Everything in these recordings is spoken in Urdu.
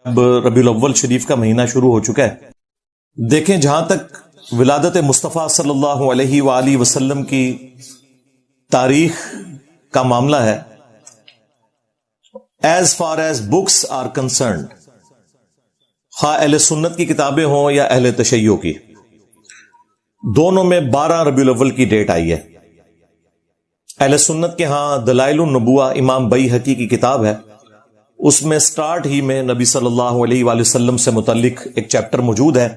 اب ربیع الاول شریف کا مہینہ شروع ہو چکا ہے. دیکھیں جہاں تک ولادت مصطفیٰ صلی اللہ علیہ وآلہ وسلم کی تاریخ کا معاملہ ہے, as far as books are concerned, خواہ اہل سنت کی کتابیں ہوں یا اہل تشیع کی, دونوں میں 12 ربیع الاول کی ڈیٹ آئی ہے. اہل سنت کے ہاں دلائل النبوہ امام بیہقی کی کتاب ہے, اس میں سٹارٹ ہی میں نبی صلی اللہ علیہ وآلہ وسلم سے متعلق ایک چیپٹر موجود ہے,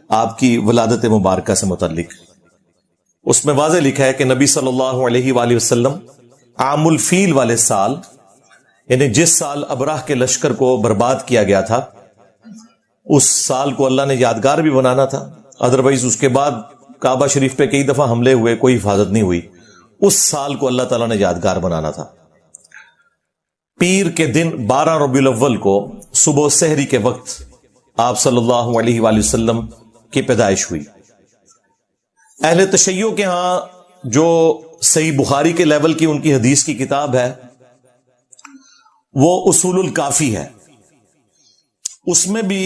آپ کی ولادت مبارکہ سے متعلق. اس میں واضح لکھا ہے کہ نبی صلی اللہ علیہ وآلہ وسلم عام الفیل والے سال, یعنی جس سال ابرہ کے لشکر کو برباد کیا گیا تھا, اس سال کو اللہ نے یادگار بھی بنانا تھا. ادروائز اس کے بعد کعبہ شریف پہ کئی دفعہ حملے ہوئے, کوئی حفاظت نہیں ہوئی. اس سال کو اللہ تعالیٰ نے یادگار بنانا تھا. پیر کے دن 12 ربیع الاول کو صبح سحری کے وقت آپ صلی اللہ علیہ وآلہ وسلم کی پیدائش ہوئی. اہل تشیع کے ہاں جو صحیح بخاری کے لیول کی ان کی حدیث کی کتاب ہے وہ اصول الکافی ہے. اس میں بھی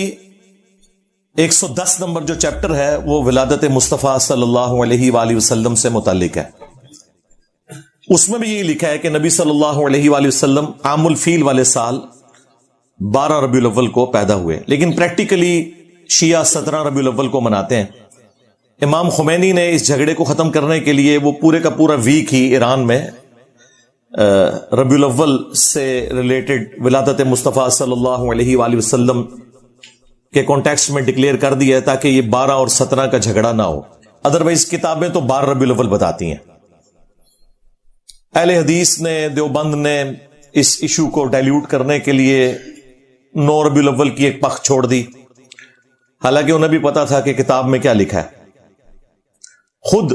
110 نمبر جو چیپٹر ہے وہ ولادت مصطفیٰ صلی اللہ علیہ وآلہ وسلم سے متعلق ہے. اس میں بھی یہی لکھا ہے کہ نبی صلی اللہ علیہ وآلہ وسلم عام الفیل والے سال 12 ربیع الاول کو پیدا ہوئے, لیکن پریکٹیکلی شیعہ 17 ربیع الاول کو مناتے ہیں. امام خمینی نے اس جھگڑے کو ختم کرنے کے لیے وہ پورے کا پورا ویک ہی ایران میں ربیع الاول سے ریلیٹڈ ولادت مصطفیٰ صلی اللہ علیہ وآلہ وسلم کے کانٹیکسٹ میں ڈکلیئر کر دیا ہے تاکہ یہ 12 اور 17 کا جھگڑا نہ ہو. ادروائز کتابیں تو 12 ربیع الاول بتاتی ہیں. اہل حدیث نے, دیوبند نے اس ایشو کو ڈائلیوٹ کرنے کے لیے 9 ربیع الاول کی ایک پخ چھوڑ دی, حالانکہ انہیں بھی پتا تھا کہ کتاب میں کیا لکھا ہے. خود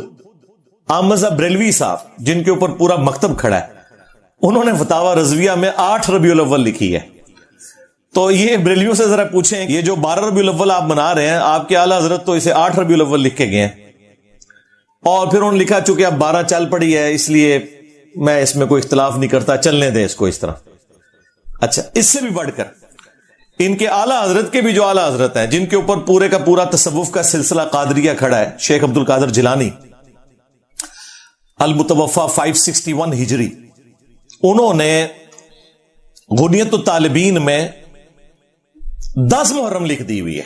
احمد بریلوی صاحب جن کے اوپر پورا مکتب کھڑا ہے, انہوں نے فتاوی رضویہ میں 8 ربیع الاول لکھی ہے. تو یہ بریلویوں سے ذرا پوچھیں, یہ جو 12 ربیع الاول آپ منا رہے ہیں, آپ کے اعلیٰ حضرت تو اسے 8 ربیع الاول لکھ کے گئے ہیں, اور پھر انہوں نے لکھا چونکہ اب 12 چل پڑی ہے اس لیے میں اس میں کوئی اختلاف نہیں کرتا, چلنے دیں اس کو اس طرح. اچھا, اس سے بھی بڑھ کر ان کے اعلیٰ حضرت کے بھی جو اعلیٰ حضرت ہیں جن کے اوپر پورے کا پورا تصوف کا سلسلہ قادریہ کھڑا ہے, شیخ عبد القادر جیلانی المتوفا 561 ہجری, انہوں نے غنیت الطالبین میں 10 محرم لکھ دی ہوئی ہے.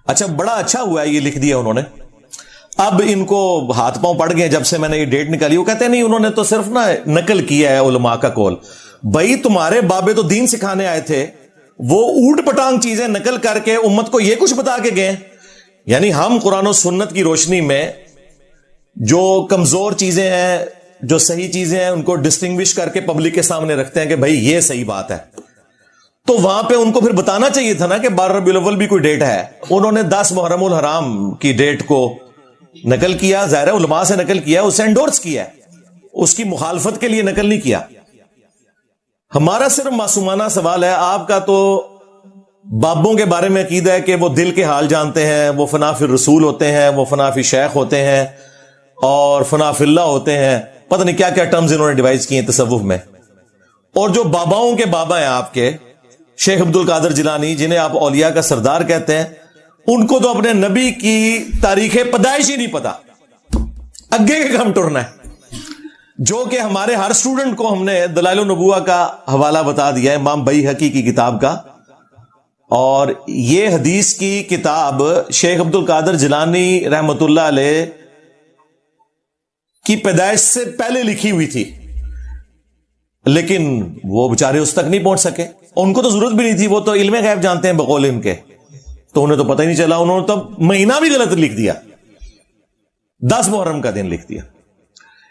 اچھا, بڑا اچھا ہوا ہے یہ لکھ دیا انہوں نے. اب ان کو ہاتھ پاؤں پڑ گئے جب سے میں نے یہ ڈیٹ نکالی. وہ کہتے ہیں نہیں, انہوں نے تو صرف نقل کیا ہے علماء کا قول. بھائی تمہارے بابے تو دین سکھانے آئے تھے, وہ اوٹ پٹانگ چیزیں نقل کر کے امت کو یہ کچھ بتا کے گئے. یعنی ہم قرآن و سنت کی روشنی میں جو کمزور چیزیں ہیں, جو صحیح چیزیں ہیں, ان کو ڈسٹنگوش کر کے پبلک کے سامنے رکھتے ہیں کہ بھائی یہ صحیح بات ہے. تو وہاں پہ ان کو پھر بتانا چاہیے تھا نا کہ 12 ربیع الاول بھی کوئی ڈیٹ ہے. انہوں نے 10 محرم الحرام کی ڈیٹ کو نقل کیا, ظاہر علماء سے نقل کیا, اسے انڈورس کیا, اس کی مخالفت کے لیے نقل نہیں کیا. ہمارا صرف معصومانہ سوال ہے, آپ کا تو بابوں کے بارے میں عقیدہ ہے کہ وہ دل کے حال جانتے ہیں, وہ فنا فی الرسول ہوتے ہیں, وہ فنا فی شیخ ہوتے ہیں, اور فنا فی اللہ ہوتے ہیں. پتہ نہیں کیا کیا ٹرمز انہوں نے ڈیوائز کیے ہیں تصوف میں. اور جو باباؤں کے بابا ہیں آپ کے شیخ عبد القادر جیلانی, جنہیں آپ اولیاء کا سردار کہتے ہیں, ان کو تو اپنے نبی کی تاریخ پیدائش ہی نہیں پتا, اگے کے کام ٹرنا ہے. جو کہ ہمارے ہر سٹوڈنٹ کو ہم نے دلائل النبوہ کا حوالہ بتا دیا ہے, امام بیہقی کی کتاب کا. اور یہ حدیث کی کتاب شیخ عبد القادر جیلانی رحمت اللہ علیہ کی پیدائش سے پہلے لکھی ہوئی تھی, لیکن وہ بیچارے اس تک نہیں پہنچ سکے. ان کو تو ضرورت بھی نہیں تھی, وہ تو علم غیب جانتے ہیں بقول ان کے, تو انہیں تو پتہ ہی نہیں چلا. انہوں نے تو مہینہ بھی غلط لکھ دیا, 10 محرم کا دن لکھ دیا.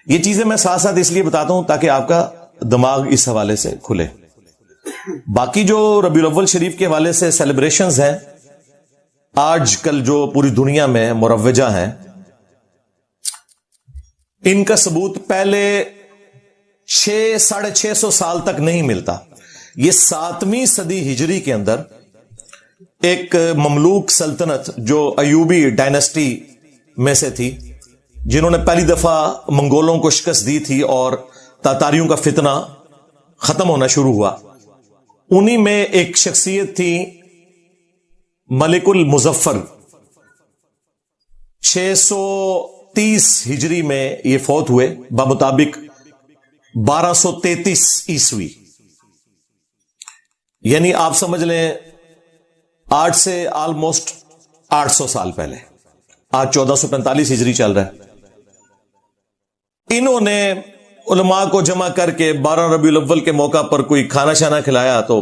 یہ چیزیں میں ساتھ ساتھ اس لیے بتاتا ہوں تاکہ آپ کا دماغ اس حوالے سے کھلے. باقی جو ربیع الاول شریف کے حوالے سے سیلیبریشنز ہیں آج کل جو پوری دنیا میں مروجہ ہیں, ان کا ثبوت پہلے 600-650 سال تک نہیں ملتا. یہ 7ویں صدی ہجری کے اندر ایک مملوک سلطنت جو ایوبی ڈائنسٹی میں سے تھی, جنہوں نے پہلی دفعہ منگولوں کو شکست دی تھی اور تاتاریوں کا فتنہ ختم ہونا شروع ہوا, انہی میں ایک شخصیت تھی ملک المظفر. 630 ہجری میں یہ فوت ہوئے بمطابق 1233 عیسوی. یعنی آپ سمجھ لیں آج سے آلموسٹ 800 سال پہلے. آج 1445 ہجری چل رہا ہے. انہوں نے علماء کو جمع کر کے 12 ربیع الاول کے موقع پر کوئی کھانا شانا کھلایا تو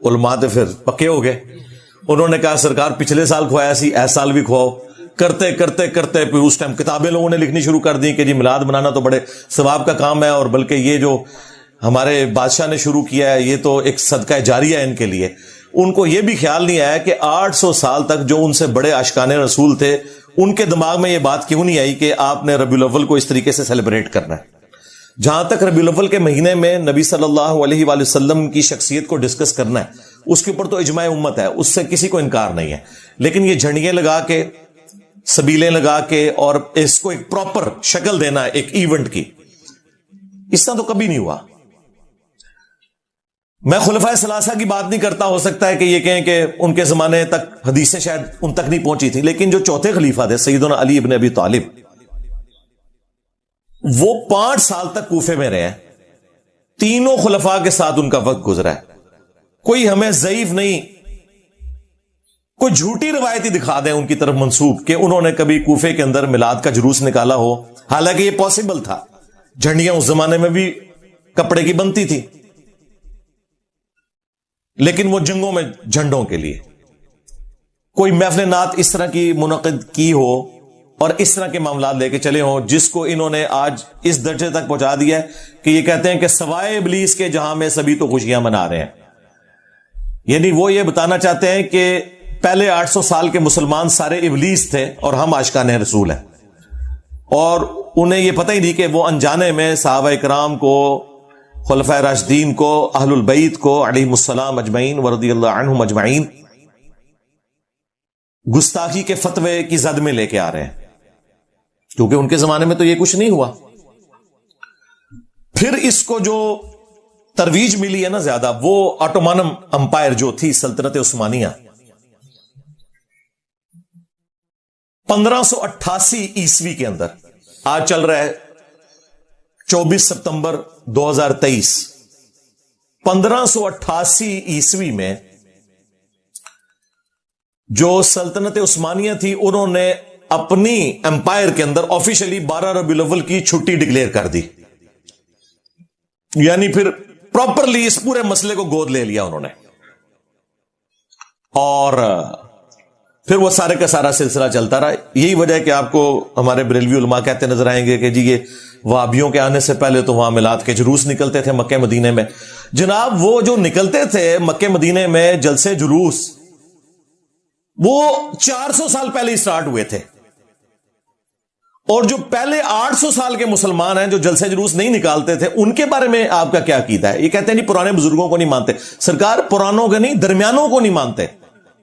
علماء تو پھر پکے ہو گئے. انہوں نے کہا سرکار پچھلے سال کھوایا سی، اس سال بھی کھواؤ. کرتے کرتے کرتے پھر اس ٹائم کتابیں لوگوں نے لکھنی شروع کر دی کہ جی میلاد منانا تو بڑے ثواب کا کام ہے، اور بلکہ یہ جو ہمارے بادشاہ نے شروع کیا ہے یہ تو ایک صدقہ جاریہ ہے ان کے لیے. ان کو یہ بھی خیال نہیں آیا کہ 800 سال تک جو ان سے بڑے عاشقان رسول تھے ان کے دماغ میں یہ بات کیوں نہیں آئی کہ آپ نے ربیع الاول کو اس طریقے سے سیلیبریٹ کرنا ہے. جہاں تک ربیع الاول کے مہینے میں نبی صلی اللہ علیہ وآلہ وسلم کی شخصیت کو ڈسکس کرنا ہے، اس کے اوپر تو اجماع امت ہے، اس سے کسی کو انکار نہیں ہے. لیکن یہ جھنڈیاں لگا کے، سبیلیں لگا کے اور اس کو ایک پراپر شکل دینا ایک ایونٹ کی، اس طرح تو کبھی نہیں ہوا. میں خلفائے ثلاثہ کی بات نہیں کرتا، ہو سکتا ہے کہ یہ کہیں کہ ان کے زمانے تک حدیثیں شاید ان تک نہیں پہنچی تھی، لیکن جو چوتھے خلیفہ تھے سیدنا علی ابن ابی طالب، وہ 5 سال تک کوفے میں رہے ہیں. تینوں خلفاء کے ساتھ ان کا وقت گزرا ہے. کوئی ہمیں ضعیف نہیں، کوئی جھوٹی روایتی دکھا دیں ان کی طرف منسوب کہ انہوں نے کبھی کوفے کے اندر میلاد کا جلوس نکالا ہو. حالانکہ یہ پاسبل تھا، جھنڈیاں اس زمانے میں بھی کپڑے کی بنتی تھی، لیکن وہ جنگوں میں جھنڈوں کے لیے. کوئی محفل نعت اس طرح کی منعقد کی ہو اور اس طرح کے معاملات لے کے چلے ہوں جس کو انہوں نے آج اس درجے تک پہنچا دیا ہے کہ یہ کہتے ہیں کہ سوائے ابلیس کے جہاں میں سبھی تو خوشیاں منا رہے ہیں. یعنی وہ یہ بتانا چاہتے ہیں کہ پہلے 800 سال کے مسلمان سارے ابلیس تھے اور ہم عاشقان رسول ہیں، اور انہیں یہ پتہ ہی نہیں کہ وہ انجانے میں صحابہ کرام کو، خلفائے راشدین کو، اہل البیت کو علیہم السلام اجمعین ورضی اللہ عنہم اجمعین گستاخی کے فتوے کی زد میں لے کے آ رہے ہیں، کیونکہ ان کے زمانے میں تو یہ کچھ نہیں ہوا. پھر اس کو جو ترویج ملی ہے نا زیادہ، وہ آٹومان امپائر جو تھی سلطنت عثمانیہ، 1588 عیسوی کے اندر، آج چل رہا ہے 24 ستمبر 2023، 1588 عیسوی میں جو سلطنت عثمانیہ تھی انہوں نے اپنی امپائر کے اندر آفیشلی 12 ربیع الاول کی چھٹی ڈکلیئر کر دی. یعنی پھر پراپرلی اس پورے مسئلے کو گود لے لیا انہوں نے، اور پھر وہ سارے کا سارا سلسلہ چلتا رہا. یہی وجہ ہے کہ آپ کو ہمارے بریلوی علماء کہتے نظر آئیں گے کہ جی یہ وہابیوں کے آنے سے پہلے تو وہاں میلاد کے جلوس نکلتے تھے مکہ مدینے میں. جناب وہ جو نکلتے تھے مکہ مدینے میں جلسے جلوس، وہ 400 سال پہلے ہی سٹارٹ ہوئے تھے، اور جو پہلے 800 سال کے مسلمان ہیں جو جلسے جلوس نہیں نکالتے تھے ان کے بارے میں آپ کا کیا عقیدہ ہے؟ یہ کہتے ہیں نہیں پرانے بزرگوں کو نہیں مانتے. سرکار پرانوں کے نہیں، درمیانوں کو نہیں مانتے.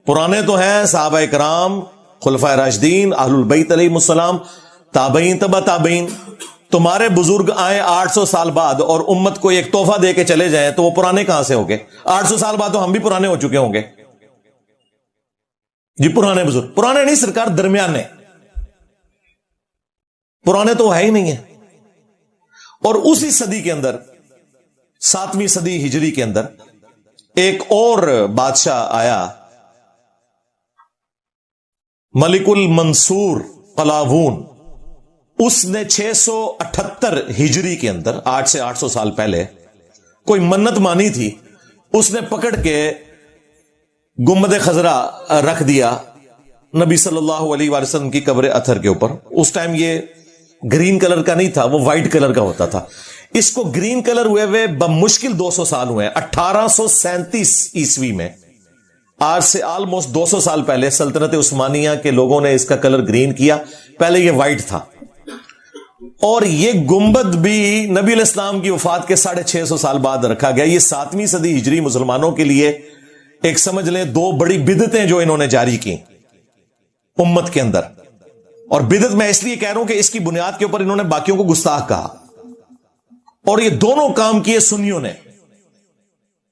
پرانے تو ہیں صحابہ کرام، خلفائے راشدین، اہل البیت علیہم السلام، تابعین، تبع تابعین. تمہارے بزرگ آئے 800 سال بعد اور امت کو ایک تحفہ دے کے چلے جائیں تو وہ پرانے کہاں سے ہو گئے؟ 800 سال بعد تو ہم بھی پرانے ہو چکے ہوں گے. جی پرانے بزرگ، پرانے نہیں سرکار، درمیانے. پرانے تو ہے ہی نہیں ہیں. اور اسی صدی کے اندر، 7ویں صدی ہجری کے اندر، ایک اور بادشاہ آیا، ملک المنصور قلاوون. اس نے 678 ہجری کے اندر، آج سے 800 سال پہلے، کوئی منت مانی تھی. اس نے پکڑ کے گنبد خضرا رکھ دیا نبی صلی اللہ علیہ وآلہ وسلم کی قبر اطہر کے اوپر. اس ٹائم یہ گرین کلر کا نہیں تھا، وہ وائٹ کلر کا ہوتا تھا. اس کو گرین کلر ہوئے بمشکل 200 سال ہوئے. 1837 عیسوی میں، آج سے آلموسٹ 200 سال پہلے، سلطنت عثمانیہ کے لوگوں نے اس کا کلر گرین کیا. پہلے یہ وائٹ تھا. اور یہ گنبد بھی نبی علیہ السلام کی وفات کے 650 سال بعد رکھا گیا. یہ 7ویں صدی ہجری مسلمانوں کے لیے ایک سمجھ لیں 2 بڑی بدعتیں جو انہوں نے جاری کی امت کے اندر. اور بدعت میں اس لیے کہہ رہا ہوں کہ اس کی بنیاد کے اوپر انہوں نے باقیوں کو گستاخ کہا، اور یہ دونوں کام کیے سنیوں نے.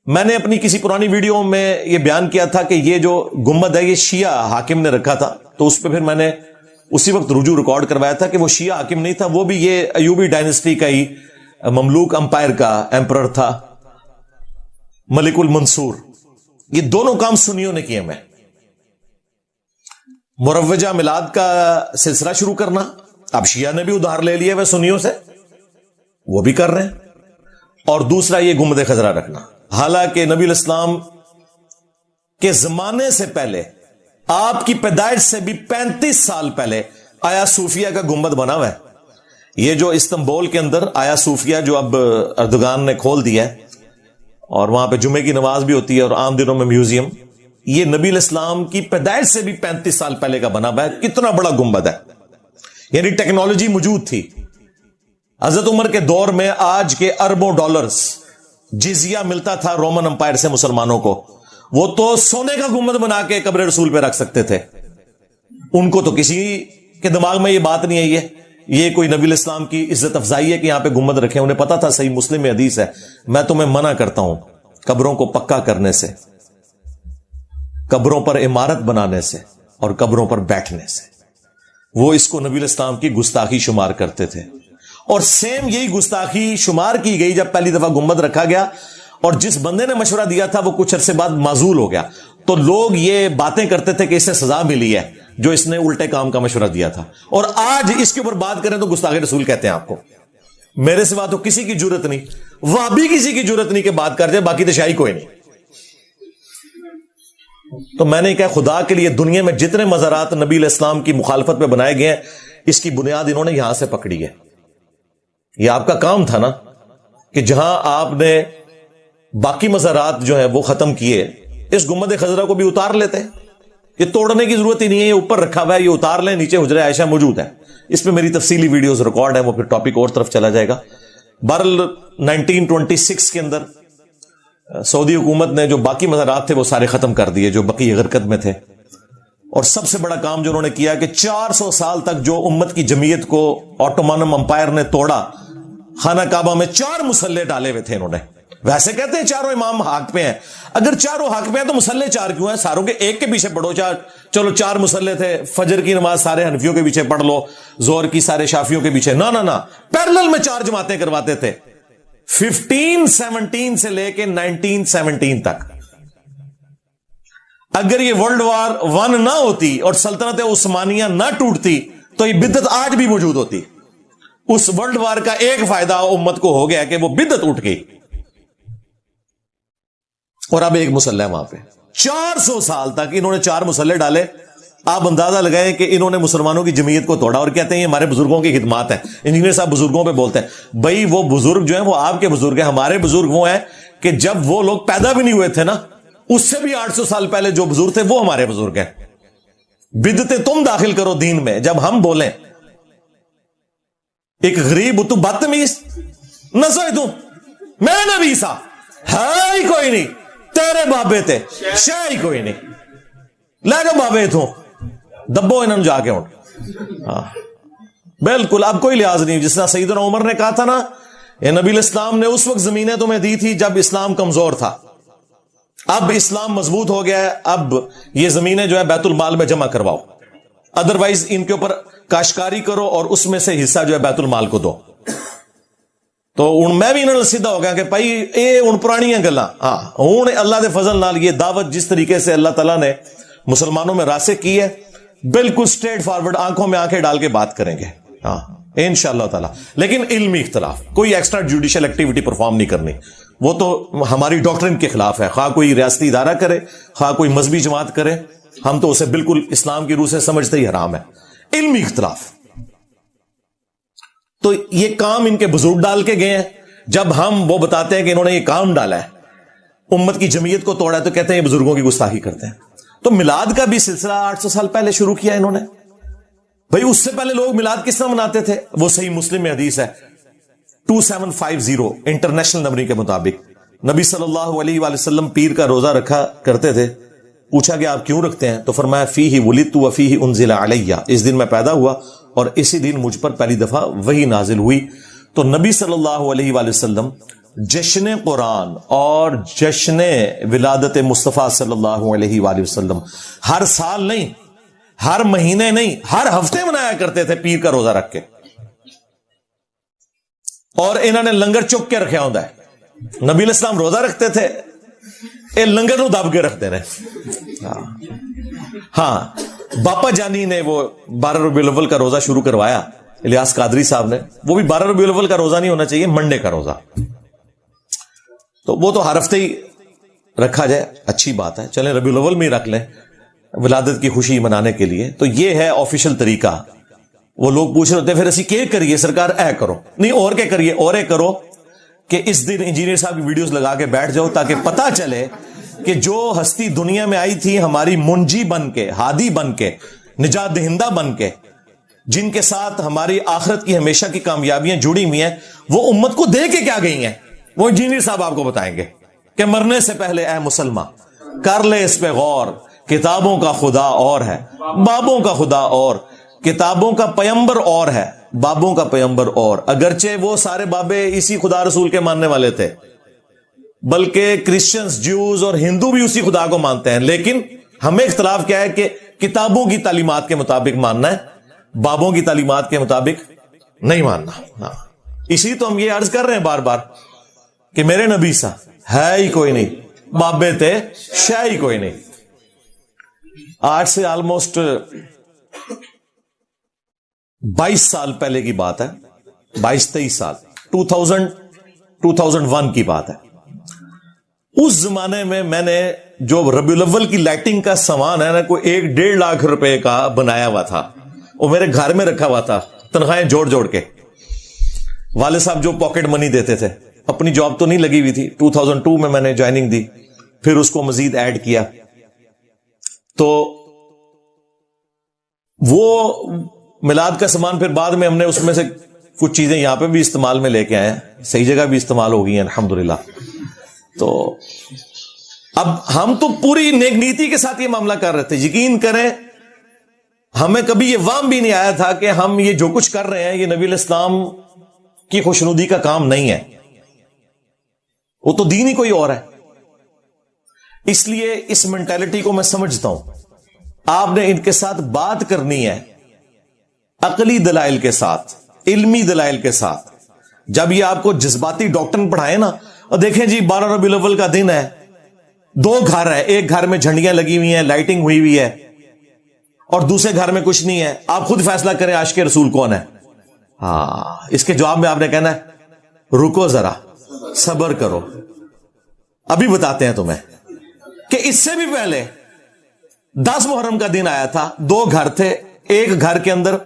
میں نے اپنی کسی پرانی ویڈیو میں یہ بیان کیا تھا کہ یہ جو گنبد ہے یہ شیعہ حاکم نے رکھا تھا، تو اس پہ پھر میں نے اسی وقت رجوع ریکارڈ کروایا تھا کہ وہ شیعہ حاکم نہیں تھا، وہ بھی یہ ایوبی ڈائنسٹی کا ہی مملوک امپائر کا ایمپرر تھا، ملک المنصور۔ یہ دونوں کام سنیوں نے کیے میں، مروجہ میلاد کا سلسلہ شروع کرنا، اب شیعہ نے بھی ادھار لے لیا وہ سنیوں سے، وہ بھی کر رہے ہیں، اور دوسرا یہ گنبد خضرا رکھنا، حالانکہ نبی الاسلام کے زمانے سے پہلے، آپ کی پیدائش سے بھی 35 سال پہلے آیا صوفیہ کا گنبد بنا ہوا ہے۔ یہ جو استنبول کے اندر آیا صوفیہ جو اب اردگان نے کھول دیا ہے اور وہاں پہ جمعے کی نماز بھی ہوتی ہے اور عام دنوں میں میوزیم، یہ نبی الاسلام کی پیدائش سے بھی 35 سال پہلے کا بنا ہوا ہے۔ کتنا بڑا گنبد ہے، یعنی ٹیکنالوجی موجود تھی۔ حضرت عمر کے دور میں آج کے اربوں ڈالرز جزیہ ملتا تھا رومن امپائر سے مسلمانوں کو، وہ تو سونے کا گنبد بنا کے قبر رسول پہ رکھ سکتے تھے۔ ان کو تو کسی کے دماغ میں یہ بات نہیں آئی ہے یہ کوئی نبی الاسلام کی عزت افزائی ہے کہ یہاں پہ گنبد رکھے۔ انہیں پتا تھا، صحیح مسلم میں حدیث ہے، میں تمہیں منع کرتا ہوں قبروں کو پکا کرنے سے، قبروں پر عمارت بنانے سے اور قبروں پر بیٹھنے سے۔ وہ اس کو نبی الاسلام کی گستاخی شمار کرتے تھے، اور سیم یہی گستاخی شمار کی گئی جب پہلی دفعہ گنبد رکھا گیا، اور جس بندے نے مشورہ دیا تھا وہ کچھ عرصے بعد معزول ہو گیا، تو لوگ یہ باتیں کرتے تھے کہ اسے سزا ملی ہے جو اس نے الٹے کام کا مشورہ دیا تھا، اور آج اس کے اوپر بات کریں تو گستاخ رسول کہتے ہیں آپ کو۔ میرے سوا تو کسی کی جرت نہیں، وہابی کسی کی جرت نہیں کہ بات کر جائے، باقی تو شاہی کوئی نہیں۔ تو میں نے کہا خدا کے لیے دنیا میں جتنے مزارات نبی علیہ السلام کی مخالفت پہ بنائے گئے ہیں، اس کی بنیاد انہوں نے یہاں سے پکڑی ہے۔ یہ آپ کا کام تھا نا کہ جہاں آپ نے باقی مزارات جو ہیں وہ ختم کیے، اس گنبد خضرا کو بھی اتار لیتے۔ یہ توڑنے کی ضرورت ہی نہیں ہے، یہ اوپر رکھا ہوا ہے، یہ اتار لیں، نیچے حجرہ عائشہ موجود ہے، اس پہ میری تفصیلی ویڈیوز ریکارڈ ہیں، وہ پھر ٹاپک اور طرف چلا جائے گا۔ بہرحال 1926 کے اندر سعودی حکومت نے جو باقی مزارات تھے وہ سارے ختم کر دیے جو بقیہ غرقد میں تھے، اور سب سے بڑا کام جو انہوں نے کیا کہ 400 سال تک جو امت کی جمعیت کو آٹومانم امپائر نے توڑا، خانہ کعبہ میں 4 مسلح ڈالے ہوئے تھے انہوں نے۔ ویسے کہتے ہیں چاروں امام حق پہ ہیں، اگر چاروں حق پہ ہیں تو مسلح 4 کیوں ہیں؟ ساروں کے ایک کے پیچھے پڑھو، چلو 4 مسلح تھے، فجر کی نماز سارے حنفیوں کے پیچھے پڑھ لو، ظہر کی سارے شافیوں کے پیچھے، نہ پیرلل میں 4 جماعتیں کرواتے تھے 1517 سے لے کے 1917 تک۔ اگر یہ ورلڈ وار 1 نہ ہوتی اور سلطنت عثمانیہ نہ ٹوٹتی تو یہ بدعت آج بھی موجود ہوتی۔ اس ورلڈ وار کا ایک فائدہ امت کو ہو گیا کہ وہ بدعت اٹھ گئی، اور اب ایک مسلح وہاں پہ 400 سال تک انہوں نے 4 مسلح ڈالے۔ آپ اندازہ لگائیں کہ انہوں نے مسلمانوں کی جمعیت کو توڑا، اور کہتے ہیں یہ ہمارے بزرگوں کی خدمات ہیں۔ انجینئر صاحب بزرگوں پہ بولتے ہیں، بھائی وہ بزرگ جو ہیں وہ آپ کے بزرگ ہیں، ہمارے بزرگ وہ ہیں کہ جب وہ لوگ پیدا بھی نہیں ہوئے تھے نا، اس سے بھی 800 سال پہلے جو بزرگ تھے وہ ہمارے بزرگ ہیں۔ بدعتیں تم داخل کرو دین میں، جب ہم بولیں ایک غریب تو بدتمیز نہ سوئے تم میں نبی سا ہے ہی کوئی نہیں، تیرے بابے تے شاہ ہی کوئی نہیں، لے جاؤ بابے تھوں دبو انہوں جا کے اٹھ۔ بالکل اب کوئی لحاظ نہیں، جس طرح سیدنا عمر نے کہا تھا نا، یہ نبی الاسلام نے اس وقت زمینیں تمہیں دی تھی جب اسلام کمزور تھا، اب اسلام مضبوط ہو گیا ہے، اب یہ زمینیں جو ہے بیت المال میں جمع کرواؤ، ادروائز ان کے اوپر کاشتکاری کرو اور اس میں سے حصہ جو ہے بیت المال کو دو۔ تو میں بھی انہوں نے سیدھا ہو گیا کہ بھائی اے ان پرانیاں گلاں، ہوں اللہ دے فضل نال یہ دعوت جس طریقے سے اللہ تعالیٰ نے مسلمانوں میں راسخ کی ہے، بالکل سٹریٹ فارورڈ آنکھوں میں آنکھیں ڈال کے بات کریں گے انشاءاللہ تعالی، لیکن علمی اختلاف، کوئی ایکسٹرا جوڈیشل ایکٹیویٹی پرفارم نہیں کرنی، وہ تو ہماری ڈاکٹرن کے خلاف ہے، خواہ کوئی ریاستی ادارہ کرے خواہ کوئی مذہبی جماعت کرے، ہم تو اسے بالکل اسلام کی روح سے سمجھتے ہی حرام ہے۔ علمی اختلاف، تو یہ کام ان کے بزرگ ڈال کے گئے ہیں، جب ہم وہ بتاتے ہیں کہ انہوں نے یہ کام ڈالا ہے، امت کی جمعیت کو توڑا ہے، تو کہتے ہیں یہ بزرگوں کی گستاخی کرتے ہیں۔ تو میلاد کا بھی سلسلہ 800 سال پہلے شروع کیا انہوں نے۔ بھائی اس سے پہلے لوگ میلاد کس طرح مناتے تھے؟ وہ صحیح مسلم میں حدیث ہے 2750 انٹرنیشنل نمبر کے مطابق، نبی صلی اللہ علیہ وآلہ وسلم پیر کا روزہ رکھا کرتے تھے۔ پوچھا کہ آپ کیوں رکھتے ہیں؟ تو فرمایا فیہ ولدت وفیہ انزل علیہ، اس دن میں پیدا ہوا اور اسی دن مجھ پر پہلی دفعہ وحی نازل ہوئی۔ تو نبی صلی اللہ علیہ وآلہ وسلم جشن قرآن اور جشن ولادت مصطفیٰ صلی اللہ علیہ وآلہ وسلم ہر سال نہیں، ہر مہینے نہیں، ہر ہفتے منایا کرتے تھے پیر کا روزہ رکھ کے. اور انہوں نے لنگر چک کے رکھا ہوتا ہے. نبی علیہ السلام روزہ رکھتے تھے، یہ لنگر نو دب کے رکھتے رہے. ہاں باپا جانی نے وہ 12 ربیع الاول کا روزہ شروع کروایا، الیاس قادری صاحب نے. وہ بھی 12 ربیع الاول کا روزہ نہیں ہونا چاہیے، منڈے کا روزہ. تو وہ تو ہر ہفتے ہی رکھا جائے، اچھی بات ہے. چلیں ربیع الاول میں ہی رکھ لیں ولادت کی خوشی منانے کے لیے. تو یہ ہے آفیشل طریقہ. وہ لوگ پوچھ رہے ہوتے ہیں پھر اسی کیک کریے سرکار، اے کرو نہیں اور کیا کریے، اور اے کرو کہ اس دن انجینئر صاحب کی ویڈیوز لگا کے بیٹھ جاؤ تاکہ پتا چلے کہ جو ہستی دنیا میں آئی تھی ہماری منجی بن کے، ہادی بن کے، نجات دہندہ بن کے، جن کے ساتھ ہماری آخرت کی ہمیشہ کی کامیابیاں جڑی ہوئی ہیں، وہ امت کو دے کے کیا گئی ہیں، وہ انجینئر صاحب آپ کو بتائیں گے کہ مرنے سے پہلے اے مسلمان کر لے اس پہ غور. کتابوں کا خدا اور ہے، بابوں کا خدا اور. کتابوں کا پیمبر اور ہے، بابوں کا پیمبر اور. اگرچہ وہ سارے بابے اسی خدا رسول کے ماننے والے تھے، بلکہ کرسچنز، جوز اور ہندو بھی اسی خدا کو مانتے ہیں. لیکن ہمیں اختلاف کیا ہے کہ کتابوں کی تعلیمات کے مطابق ماننا ہے، بابوں کی تعلیمات کے مطابق نہیں ماننا. اسی تو ہم یہ عرض کر رہے ہیں بار بار کہ میرے نبی سا ہے ہی کوئی نہیں، بابے تھے شے ہی کوئی نہیں. آج سے آلموسٹ 22 سال پہلے کی بات ہے، 22-23 سال، 2001 کی بات ہے. اس زمانے میں میں نے جو ربیع الاول کی لائٹنگ کا سامان ہے نا، کوئی 1-1.5 لاکھ روپے کا بنایا ہوا تھا. وہ میرے گھر میں رکھا ہوا تھا، تنخواہیں جوڑ جوڑ کے. والد صاحب جو پاکٹ منی دیتے تھے. اپنی جاب تو نہیں لگی ہوئی تھی، 2002 میں نے جوائننگ دی، پھر اس کو مزید ایڈ کیا. تو وہ میلاد کا سامان پھر بعد میں ہم نے اس میں سے کچھ چیزیں یہاں پہ بھی استعمال میں لے کے آئے ہیں، صحیح جگہ بھی استعمال ہو گئی ہیں الحمدللہ. تو اب ہم تو پوری نیک نیتی کے ساتھ یہ معاملہ کر رہے تھے. یقین کریں ہمیں کبھی یہ وہم بھی نہیں آیا تھا کہ ہم یہ جو کچھ کر رہے ہیں یہ نبی علیہ السلام کی خوشنودی کا کام نہیں ہے، وہ تو دین ہی کوئی اور ہے. اس لیے اس مینٹالٹی کو میں سمجھتا ہوں. آپ نے ان کے ساتھ بات کرنی ہے عقلی دلائل کے ساتھ، علمی دلائل کے ساتھ. جب یہ آپ کو جذباتی ڈاکٹر پڑھائے نا، اور دیکھیں جی 12 ربیع الاول کا دن ہے، 2 گھر ہے، ایک گھر میں جھنڈیاں لگی ہوئی ہیں، لائٹنگ ہوئی ہوئی ہے، اور دوسرے گھر میں کچھ نہیں ہے. آپ خود فیصلہ کریں عاشق رسول کون ہے. ہاں اس کے جواب میں آپ نے کہنا ہے رکو ذرا، صبر کرو، ابھی بتاتے ہیں تمہیں. کہ اس سے بھی پہلے 10 محرم کا دن آیا تھا، 2 گھر تھے، ایک گھر کے اندر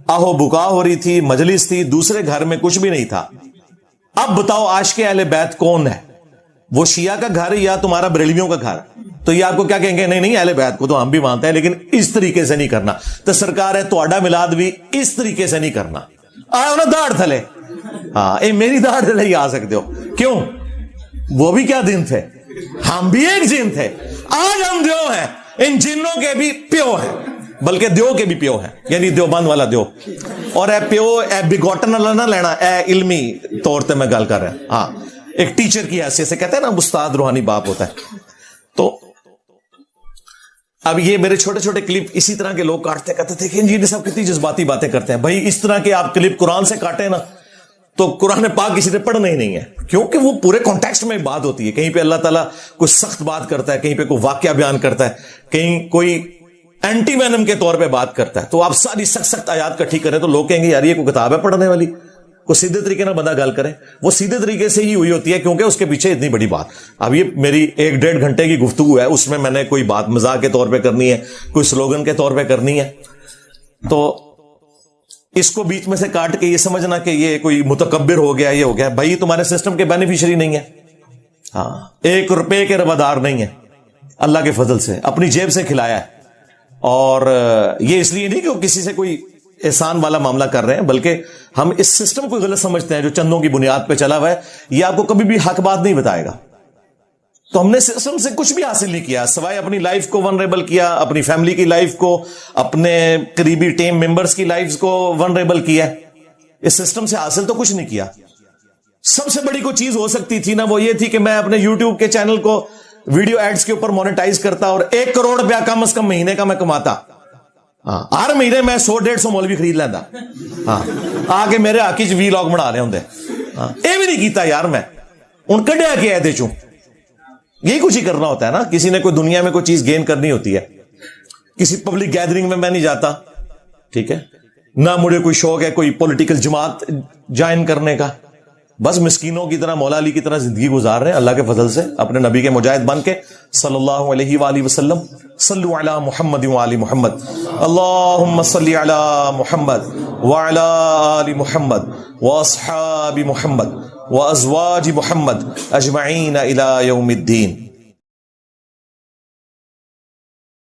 آہو بکا ہو رہی تھی، مجلس تھی، دوسرے گھر میں کچھ بھی نہیں تھا. اب بتاؤ عاشق اہل بیت کون ہے، وہ شیعہ کا گھر یا تمہارا بریلویوں کا گھر؟ تو یہ آپ کو کیا کہیں گے، نہیں اہل بیت کو تو ہم بھی مانتے ہیں لیکن اس طریقے سے نہیں کرنا. تو سرکار ہے تہاڈا میلاد بھی اس طریقے سے نہیں کرنا. آئے ہو نا داڑھ تھلے، ہاں اے میری داڑھ تھلے ہی آ سکتے ہو. کیوں؟ وہ بھی کیا دن تھے، ہم بھی ایک جن تھے. آج ہم دیو ہیں، ان جنوں کے بھی پیو ہیں، بلکہ دیو کے بھی پیو ہیں، یعنی دیوبند والا دیو. اور اے پیو اے بگوٹن والا نہ لینا، اے علمی طور پہ میں گل کر رہا ہوں. ہاں ایک ٹیچر کی حیثیت سے کہتے ہیں نا استاد روحانی باپ ہوتا ہے. تو اب یہ میرے چھوٹے چھوٹے کلپ اسی طرح کے لوگ کاٹتے کہتے تھے کہ انجینئر صاحب کتنی جذباتی باتیں کرتے ہیں. بھائی اس طرح کے آپ کلپ قرآن سے کاٹے نا تو قرآن پاک کسی نے پڑھنا ہی نہیں ہے، کیونکہ وہ پورے کانٹیکسٹ میں بات ہوتی ہے. کہیں پہ اللہ تعالیٰ کوئی سخت بات کرتا ہے، کہیں پہ کوئی واقعہ بیان کرتا ہے، کہیں کوئی اینٹی وینم کے طور پہ بات کرتا ہے. تو آپ ساری سخت آیات کٹھی کریں تو لوگ کہیں گے یار یہ کوئی کتاب ہے پڑھنے والی. کوئی سیدھے طریقے نہ بندہ گل کرے، وہ سیدھے طریقے سے ہی ہوئی ہوتی ہے کیونکہ اس کے پیچھے اتنی بڑی بات. اب یہ میری 1-1.5 گھنٹے کی گفتگو ہے، اس میں نے کوئی بات مزاح کے طور پہ کرنی ہے، کوئی سلوگن کے طور پہ کرنی ہے، تو اس کو بیچ میں سے کاٹ کے یہ سمجھنا کہ یہ کوئی متکبر ہو گیا، یہ ہو گیا. بھائی تمہارے سسٹم کے بینیفیشری نہیں ہے، ہاں 1 روپے کے روادار نہیں ہے، اللہ کے فضل سے اپنی جیب سے کھلایا ہے. اور یہ اس لیے نہیں کہ وہ کسی سے کوئی احسان والا معاملہ کر رہے ہیں، بلکہ ہم اس سسٹم کو غلط سمجھتے ہیں جو چندوں کی بنیاد پہ چلا ہوا ہے. یہ آپ کو کبھی بھی حق بات نہیں بتائے گا. تو ہم نے سسٹم سے کچھ بھی حاصل نہیں کیا سوائے اپنی لائف کو ونریبل کیا، اپنی فیملی کی لائف کو، اپنے قریبی ٹیم ممبرز کی لائف کو ونریبل کیا. اس سسٹم سے حاصل تو کچھ نہیں کیا، سب سے بڑی کوئی چیز ہو سکتی تھی نا وہ یہ تھی کہ میں اپنے یوٹیوب کے چینل کو ویڈیو ایڈز کے اوپر مونیٹائز کرتا اور 1 کروڑ روپیہ کم از کم مہینے کا میں کماتا. ہر مہینے میں 100-150 مولوی خرید لینا آ کے میرے آکی وی لاگ بنا رہے ہوں. یہ بھی نہیں کیتا یار میں ان کڈیا کیا ہے چوں. یہی کچھ ہی کرنا ہوتا ہے نا. کسی نے کوئی دنیا میں کوئی چیز گین کرنی ہوتی ہے. کسی پبلک گیدرنگ میں نہیں جاتا, ٹھیک ہے, نہ مجھے کوئی شوق ہے کوئی پولیٹیکل جماعت جوائن کرنے کا. بس مسکینوں کی طرح مولا علی کی طرح زندگی گزار رہے ہیں اللہ کے فضل سے اپنے نبی کے مجاہد بن کے صلی اللہ علیہ وآلہ وسلم. صلو علی محمد وآل محمد. اللہم صلی علی محمد وعلی آل محمد واصحاب محمد وازواج محمد اجمعین الی یوم الدین.